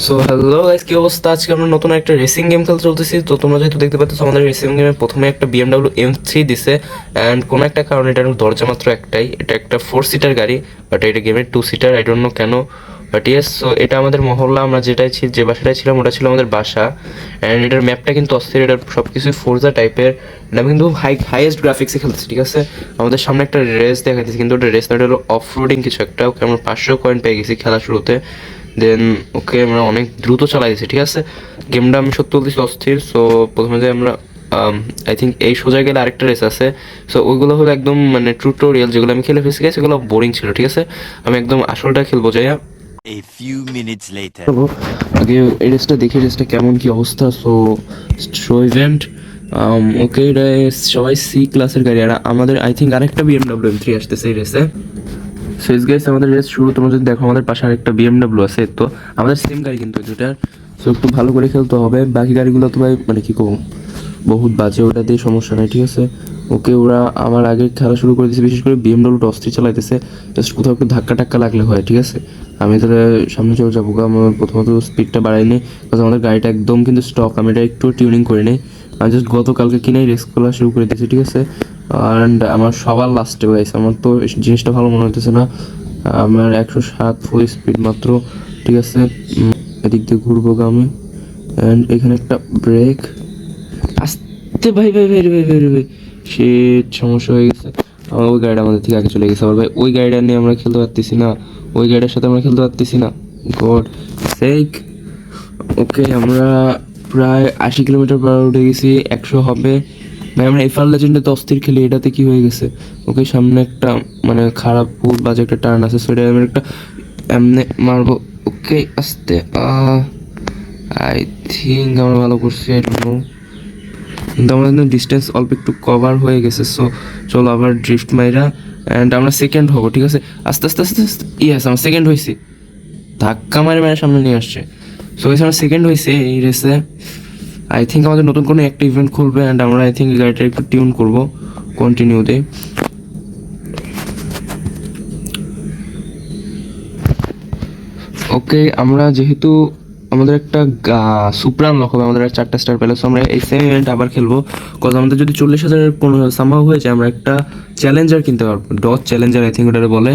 So hello guys, কি অবস্থা? আজকে আমরা নতুন একটা রেসিং গেম খেলতে চলতেছি। তো তোমরা যেহেতু দেখতে পাচ্ছ, আমাদের রেসিং গেমে প্রথমে একটা BMW M3 দিছে। অ্যান্ড কোনো একটা কারণে এটার দরজা মাত্র একটাই, এটা একটা 4 সিটার গাড়ি, বাট এটা গেমের 2 সিটার। আই ডোন্ট নো কেন, বাট ইয়েস। সো এটা আমাদের মহল্লা, আমরা যে বাসাটায় ছিলাম ওটা ছিল আমাদের বাসা। অ্যান্ড এটার ম্যাপটা কিন্তু অস্থির, এটার সব কিছুই ফোরজা টাইপের। আমি কিন্তু হাইয়েস্ট গ্রাফিক্সে খেলতেছি, ঠিক আছে? আমাদের সামনে একটা রেস দেখাইতেছি, কিন্তু ওটা রেস না, এটা হলো অফ রোডিং কিছু একটা। ওকে, আমরা 500 কয়েন পেয়ে গেছি খেলা শুরুতে। দেন ওকে, আমরা অনেক দ্রুত চালাই দিয়েছি, ঠিক আছে? গেমটা আমি সত্যি বলতেছি অস্থির। সো প্রথমে যে আমরা আই থিঙ্ক এই সোজা গেলে আরেকটা রেস আছে। সো ওইগুলো হলো একদম মানে টিউটোরিয়াল, যেগুলো আমি খেলে ফেসে গেছি, সেগুলো বোরিং ছিল, ঠিক আছে? আমি একদম আসলটা খেলবো যাইয়া। A few minutes later. আগে এই রেসটা দেখি, রেসটা কেমন কি অবস্থা। সো শো ইভেন্ট, ওকে, এটা সবাই C ক্লাসের গাড়ি। আর আমাদের আই থিঙ্ক আরেকটা BMW M3 আসতেছে এই রেসে। সো ইস গাইস, আমাদের রেস শুরু। তোমরা যদি দেখো, আমাদের পাশে আরেকটা BMW আছে। তো আমাদের সেম গাড়ি কিন্তু দুটার। সো একটু ভালো করে খেলতে হবে। বাকি গাড়িগুলো তো ভাই মানে কি কম, বহুত বাজে, ওটা দিয়ে সমস্যা নেই, ঠিক আছে? ওকে, ওরা আমার আগে খেলা শুরু করে দিয়েছে। বিশেষ করে BMW অস্থির চালাইতেছে, জাস্ট কোথাও একটু ধাক্কা টাক্কা লাগলে হয়, ঠিক আছে? আমি তাহলে সামনে চলে যাবো। আমার প্রথমত স্পিডটা বাড়াইনি, কারণ আমাদের গাড়িটা একদম কিন্তু স্টক। আমি এটা একটু টিউনিং করে নিই। আমি জাস্ট গতকালকে কিনেই রেস করা শুরু করে দিয়েছি, ঠিক আছে? অ্যান্ড আমার সবার লাস্টে গাইছে, আমার তো জিনিসটা ভালো মনে হতেছে না। আমার 107 ফুল স্পিড মাত্র, ঠিক আছে? এদিক দিয়ে ঘুরবো আমি। অ্যান্ড এখানে একটা ব্রেক, আস্তে ভাই ভাই ভাই ভাই ভাই ভাই, সে সমস্যা হয়ে গেছে। আমার ওই গাড়িটা আমাদের থেকে আগে চলে গেছে। আবার ভাই ওই গাড়িটা নিয়ে আমরা খেলতে পারতেছি না, ওই গাড়িটার সাথে আমরা খেলতে পারতেছি না। God sake. ওকে, আমরা প্রায় 80 কিলোমিটার/আওয়ার উঠে গেছি, 100 হবে। ভাই আমরা এফআর লেজেন্ডে তো অস্থির খেলি, এটাতে কি হয়ে গেছে? ওকে, সামনে একটা মানে খারাপ বহুত বাজে একটা টার্ন আছে, সেটা আমি একটা এমনি মারবো। ওকে, আস্তে। আই থিঙ্ক আমরা ভালো করছি, আই ডোন্ট নো। কিন্তু আমাদের ডিস্টেন্স অল্প একটু কভার হয়ে গেছে। সো চলো আবার ড্রিফট মাইরা, অ্যান্ড আমরা সেকেন্ড হবো, ঠিক আছে? আস্তে আস্তে আস্তে আস্তে, ইয়েস, আমরা সেকেন্ড হয়েছি। ধাক্কা মারে মারে সামনে নিয়ে আসছে। সো আমরা সেকেন্ড হয়েছে এই রেসে। আই থিঙ্ক আমাদের নতুন কোনো একটা ইভেন্ট খুলবে, অ্যান্ড আমরা আই থিঙ্ক গাড়িটা একটু টিউন করবো কন্টিনিউতে। ওকে, আমরা যেহেতু আমাদের একটা সুপ্রান লক হবে, আমাদের 4টা স্টার পেলে। সো আমরা এই সেম ইভেন্ট আবার খেলবো। কজ আমাদের যদি 40,000 কোনো সামাও হয়ে যায়, আমরা একটা চ্যালেঞ্জার কিনতে পারবো। ডজ চ্যালেঞ্জার আই থিঙ্ক ওটারে বলে।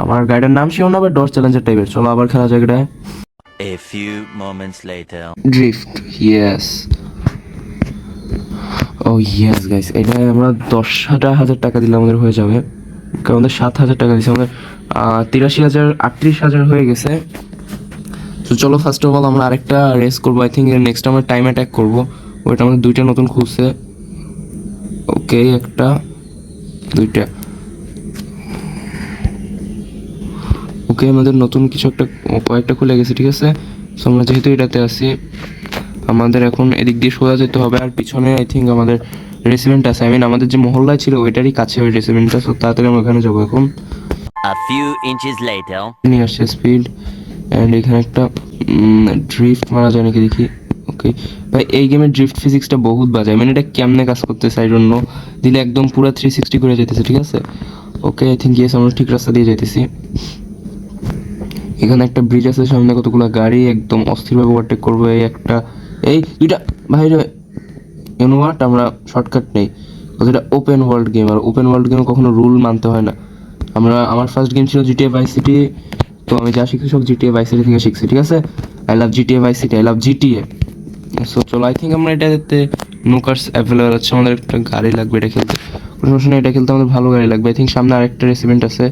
আমার গাড়িটার নাম শিও না, বা ডজ চ্যালেঞ্জার টাইপের। চলো আবার খেলা যাক এটা। A few moments later. Drift, yes. Oh yes guys, এটা আমরা 10,000 টাকা দিলে আমাদের হয়ে যাবে। কারণ আমাদের 7,000 টাকা দিচ্ছে, আমাদের 83,000 38,000 হয়ে গেছে। তো চলো ফার্স্ট অফ অল আমরা আরেকটা রেস করবো। আই থিঙ্ক নেক্সট আমরা টাইম অ্যাটাক করবো। ওইটা আমাদের 2টা নতুন খুলছে। ওকে, একটা, 2টা। ওকে, আমাদের নতুন কিছু একটা কয়েকটা খুলে গেছে, ঠিক আছে? সো আমরা যেহেতু এটাতে আছি, আমাদের এখন এদিক দিয়ে সোজা যেতে হবে। আর পিছনে আই থিঙ্ক আমাদের রেসিডেন্ট আছে, আই মিন আমাদের যে মহল্লায় ছিল ওইটারই কাছে ওই রেসিডেন্টটা। সো তাড়াতাড়ি আমরা ওখানে যাবো এখন। A few inches later. নিয়ে আসছে স্পিড, অ্যান্ড এখানে একটা ড্রিফট মারা যায় নাকি দেখি। ওকে ভাই, এই গেমের ড্রিফট ফিজিক্সটা বহুত বাজে, মানে এটা কেমনে কাজ করতেছে আই ডোন্ট নো। দিলে একদম পুরো 360 করে যেতেছে, ঠিক আছে? ওকে, আই থিঙ্ক ইয়েস, আমরা ঠিক রাস্তা দিয়ে যেতেছি। এখানে একটা ব্রিজ আছে, সামনে কতগুলো গাড়ি একদম অস্থিরভাবে ওভারটেক করবো। এই একটা, এই 2টা ভাই রে। ইউনো হোয়াট, আমরা শর্টকাট নেই, এটা ওপেন ওয়ার্ল্ড গেম। আর ওপেন ওয়ার্ল্ড গেমে কখনো রুল মানতে হয় না। আমার ফার্স্ট গেম ছিল GTA ভাইস সিটি। তো আমি যা শিখছি সব GTA ভাইস সিটি থেকে শিখছি, ঠিক আছে? I love GTA vice city, I love GTA। So চলো, আই থিঙ্ক আমরা এটাতে নোকার্স অ্যাভেলেবল আছে। আমাদের একটা গাড়ি লাগবে এটা খেলতে, কোনো সমস্যা নেই। এটা খেলতে আমাদের ভালো গাড়ি লাগবে। আই থিঙ্ক সামনে আরেকটা রেসিডেন্ট আছে,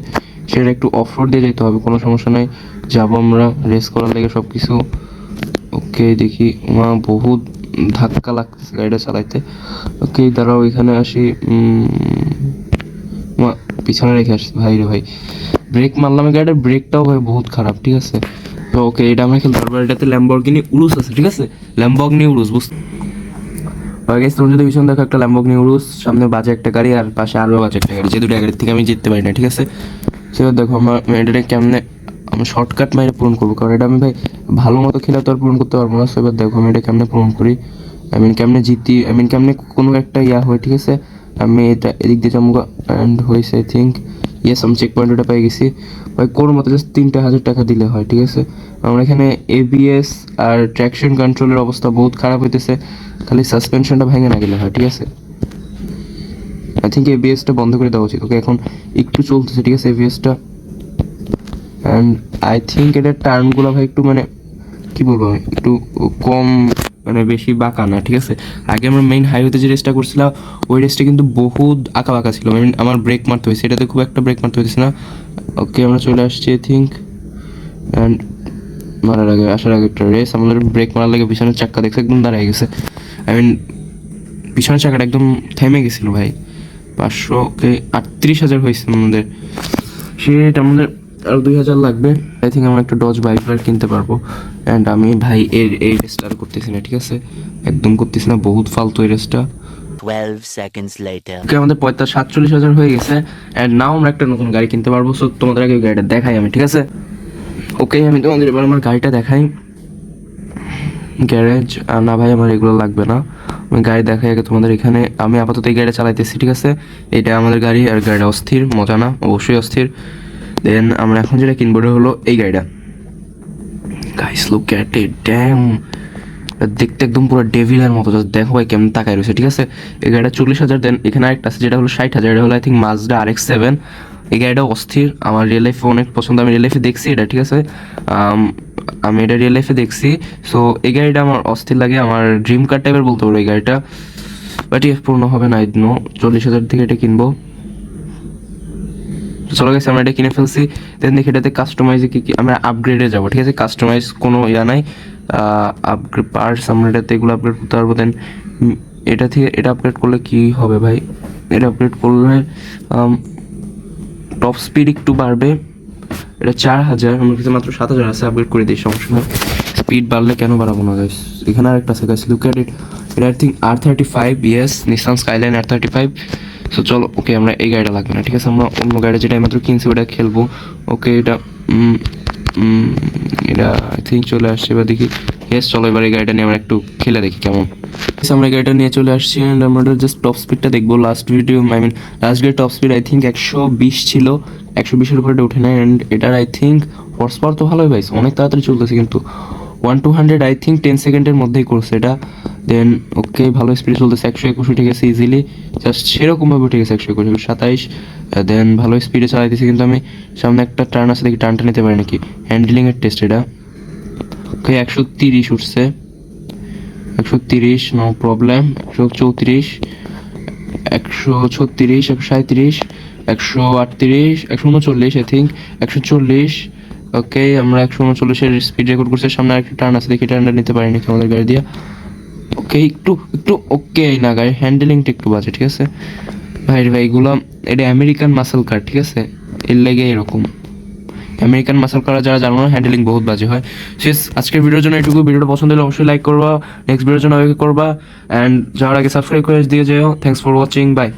সেটা একটু অফ রোড দিয়ে যেতে হবে, কোনো সমস্যা নেই। যাবো আমরা রেস করার লেগে সব কিছু। ওকে, দেখি বহুত ধাক্কা লাগতেছে গাড়িটা চালাইতে। ওকে, দাঁড়াও, এখানে আসি। পিছনে রেখে আসছি ভাই রে ভাই। ব্রেক মারলাম, গাড়িটার ব্রেকটাও ভাই বহুত খারাপ, ঠিক আছে? তো ওকে, এটা আমরা খেলতে পারবো। এটাতে ল্যাম্বরগিনি উরুস আছে, ঠিক আছে? ল্যাম্বরগিনি উরুস, বুঝতে তোমরা যদি পিছনে দেখো, একটা ল্যাম্বরগিনি উরুস, সামনে বাজে একটা গাড়ি, আর পাশে আরও বাজে একটা গাড়ি। যে 2টা গাড়ির থেকে আমি জিততে পারি না, ঠিক আছে? সেটা দেখো, আমার এটা কেমনে আমি শর্টকাট মাইরে পূরণ করবো, কারণ এটা আমি ভাই ভালো মতো খেলে তো আর পূরণ করতে পারবো না। সো এবার দেখো আমি এটা কেমনে পূরণ করি, আই মিন কেমনে জিতি, আই মিন কেমনে কোনো একটা হয়, ঠিক আছে? আমি এটা এদিক দিয়ে যাবো, অ্যান্ড হয়েছে আই থিঙ্ক ইয়েস, আমি চেক পয়েন্ট ওটা পেয়ে গেছি। ভাই কোনো মতো জাস্ট 3,000 টাকা দিলে হয়, ঠিক আছে? আমরা এখানে এবিএস আর ট্র্যাকশন কন্ট্রোলের অবস্থা বহুত খারাপ হইতেছে, খালি সাসপেনশনটা ভেঙে না গেলে হয়, ঠিক আছে? আই থিঙ্ক এবিএসটা বন্ধ করে দেওয়া উচিত। ওকে, এখন একটু চলতেছে, ঠিক আছে এবিএসটা। অ্যান্ড আই থিঙ্ক এটার টার্নগুলো ভাই একটু মানে কি বলবো, একটু কম, মানে বেশি বাঁকা না, ঠিক আছে? আগে আমরা মেইন হাইওয়েতে যে রেসটা করছিলাম ওই রেসটা কিন্তু বহুত আঁকা বাঁকা ছিল, মানে আমার ব্রেক মারতে হয়েছে, এটাতে খুব একটা ব্রেক মারতে হয়েছে না। ওকে, আমরা চলে আসছি আই থিঙ্ক। অ্যান্ড আসার আগে একটা রেস, আমাদের ব্রেক মারার লাগে পিছনের চাক্কা দেখছে একদম দাঁড়ায় গেছে। আই মিন পিছনের চাকাটা একদম থেমে গেছিল ভাই। 500 38,000 হয়েছে আমাদের, সেটা আমাদের আরও 2,000 লাগবে। আই থিঙ্ক আমরা একটা ডজ বাইপার কিনতে পারবো। অ্যান্ড আমি ভাই এই রেসটা আর করতেছি না, ঠিক আছে? একদম করতেছি না, বহুত ফালতু এই রেসটা। 12 seconds later. ওকে, আমাদের 47,000 হয়ে গেছে। অ্যান্ড নাও আমরা একটা নতুন গাড়ি কিনতে পারবো। সো তোমাদের আগে ওই গাড়িটা দেখাই আমি, ঠিক আছে? ওকে, আমি তোমাদের এবার আমার গাড়িটা দেখাই। গ্যারেজ না ভাই, আমার এগুলো লাগবে না, আমি গাড়ি দেখাই আগে তোমাদের। এখানে আমি আপাতত এই গাড়িটা চালাইতেছি, ঠিক আছে? এটা আমাদের গাড়ি, আর গাড়িটা অস্থির, মজা না? অবশ্যই অস্থির। দেন আমরা এখন যেটা কিনবো এটা হলো এই গাড়িটা। Guys look at it, damn, দেখতে একদম পুরো ডেভিলের মতো। জাস্ট দেখো ভাই কেমন তাকায় রয়েছে, ঠিক আছে? এই গাড়িটা 40,000। দেন এখানে আরেকটা আছে যেটা হলো 60,000, এটা হলো আই থিঙ্ক মাজদা RX-7। এই গাড়িটা অস্থির, আমার রিয়েল লাইফে অনেক পছন্দ, আমি রিয়েল লাইফে দেখছি এটা, ঠিক আছে? আমি এটা রিয়েল লাইফে দেখছি। সো এই গাড়িটা আমার অস্থির লাগে, আমার ড্রিম কার টাইপের বলতে পারো এই গাড়িটা। বাট ইয়ে পূর্ণ হবে না, নো 40,000 থেকে এটা কিনবো। চলো গেছে, আমরা এটা কিনে ফেলছি। দেন দেখি এটাতে কাস্টমাইজে কি কি, আমরা আপগ্রেডে যাবো, ঠিক আছে? কাস্টমাইজ কোনো ইয়া নাই, আপগ্রেড পার্টস আমরা এটাতে এগুলো আপগ্রেড করতে পারবো। দেন এটা থেকে এটা আপগ্রেড করলে কি হবে ভাই? এটা আপগ্রেড করলে টপ স্পিড একটু বাড়বে। এটা 4,000, আমার কাছে মাত্র 7,000 আছে, আপগ্রেড করে দিই, সমস্যা নেই। স্পিড বাড়লে কেন বাড়াবো না গাইস? এখানে আরেকটা আছে গাইস, লুক অ্যাট ইট। এটা I think R35, yes, Nissan Skyline R35। So চলো, ওকে, আমরা এই গাড়িটা লাগবে না, ঠিক আছে? আমরা অন্য গাড়ি যেটা মাত্র কিনছি ওটা খেলবো। ওকে, এটা আই থিঙ্ক চলে আসছে, এবার দেখি। ইয়েস, চলো এবার এই গাড়িটা নিয়ে আমরা একটু খেলে দেখি কেমন। আমরা এই গাড়িটা নিয়ে চলে আসছি অ্যান্ড আমরা জাস্ট টপ স্পিডটা দেখবো। লাস্ট গাড়ির টপ স্পিড আই থিঙ্ক 120 ছিল, 120-এর উপরে এটা উঠে নেয়। অ্যান্ড এটার আই থিঙ্ক হর্স পাওয়ার তো ভালোই পাইছে, অনেক তাড়াতাড়ি চলতেছে, কিন্তু 1-200 আই থিঙ্ক 10 সেকেন্ডের মধ্যেই করছে এটা। দেন ওকে, ভালো স্পিড চলতেছে, 121 উঠে গেছে ইজিলি, জাস্ট সেরকমভাবে উঠে গেছে 121, 27। দেন ভালো স্পিডে চালাইতেছি, কিন্তু আমি সামনে একটা টার্ন আছে, দেখি টার্নটা নিতে পারি নাকি। হ্যান্ডলিংয়ের টেস্ট এটা। ওকে, 130 উঠছে, 130, নো প্রবলেম। 134, 136, 137, 138, 139 I think, 140। ওকে, আমরা 139-এর স্পিড রেকর্ড করছি। সামনে আরেকটা টার্ন আছে, দেখি টার্নটা নিতে পারি নাকি আমাদের গাড়ি দিয়ে। ওকে, একটু ওকে না, গাড়ির হ্যান্ডেলিংটা একটু বাজে, ঠিক আছে? ভাই এগুলো, এটা আমেরিকান মাসেল কার, ঠিক আছে? এর লেগে এরকম আমেরিকান মাসেল কার যারা জানো না, হ্যান্ডেলিং বহুত বাজে হয়। শেষ, আজকের ভিডিওর জন্য এটুকু। ভিডিওটা পছন্দ হলে অবশ্যই লাইক করবা, নেক্সট ভিডিওর জন্য অপেক্ষা করবা, অ্যান্ড যাওয়ার আগে সাবস্ক্রাইব করে দিয়ে যেও। Thanks for watching, by.